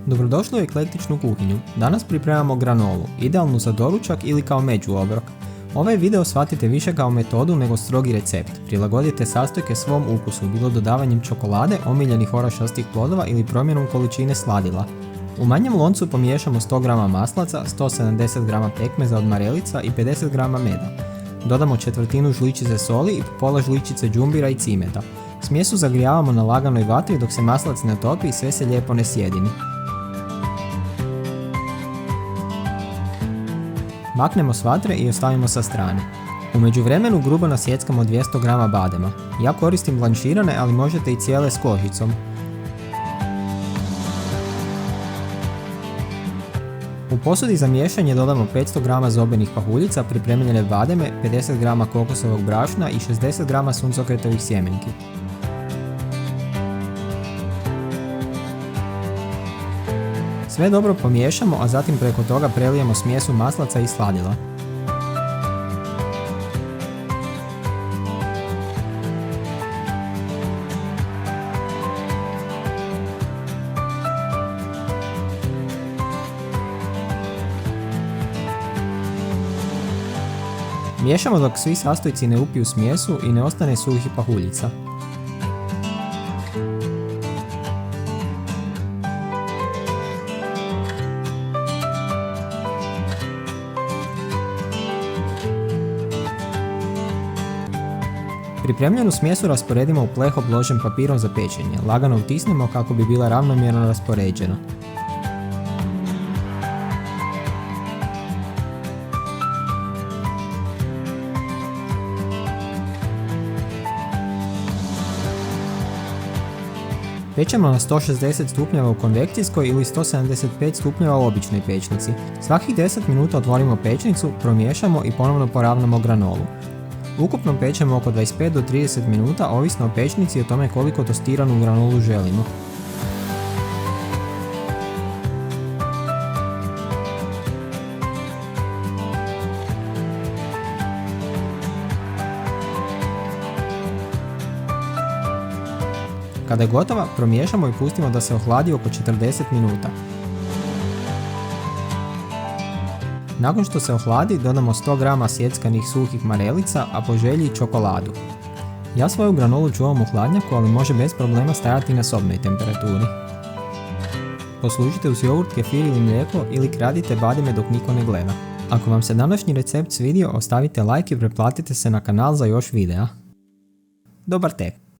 Dobrodošli u Eklektičnu kuhinju. Danas pripremamo granolu, idealnu za doručak ili kao međuobrok. Ovaj video shvatite više kao metodu nego strogi recept. Prilagodite sastojke svom ukusu, bilo dodavanjem čokolade, omiljenih orašastih plodova ili promjenom količine sladila. U manjem loncu pomiješamo 100 g maslaca, 170 g pekmeza od marelica i 50 g meda. Dodamo četvrtinu žličice soli i pola žličice đumbira i cimeta. Smjesu zagrijavamo na laganoj vatri dok se maslac ne topi i sve se lijepo ne sjedini. Maknemo s vatre i ostavimo sa strane. U međuvremenu grubo nasjeckamo 200 g badema. Ja koristim blanširane, ali možete i cijele s kožicom. U posudi za miješanje dodamo 500 g zobenih pahuljica, pripremljene bademe, 50 g kokosovog brašna i 60 g suncokretovih sjemenki. Sve dobro pomiješamo, a zatim preko toga prelijemo smjesu maslaca i sladila. Miješamo dok svi sastojci ne upiju smjesu i ne ostane suhih pahuljica. Pripremljenu smjesu rasporedimo u pleh obložen papirom za pečenje. Lagano utisnemo kako bi bila ravnomjerno raspoređena. Pečemo na 160 stupnjeva u konvekcijskoj ili 175 stupnjeva u običnoj pečnici. Svakih 10 minuta otvorimo pečnicu, promiješamo i ponovno poravnamo granolu. Ukupno pečemo oko 25 do 30 minuta, ovisno o pečnici i o tome koliko tostiranu granolu želimo. Kada je gotova, promiješamo i pustimo da se ohladi oko 40 minuta. Nakon što se ohladi, dodamo 100 g sjeckanih suhih marelica, a po želji i čokoladu. Ja svoju granolu čuvam u hladnjaku, ali može bez problema stajati na sobnoj temperaturi. Poslužite uz jogurt, kefir ili mlijeko ili kradite bademe dok niko ne gleda. Ako vam se današnji recept svidio, ostavite like i pretplatite se na kanal za još videa. Dobar tek!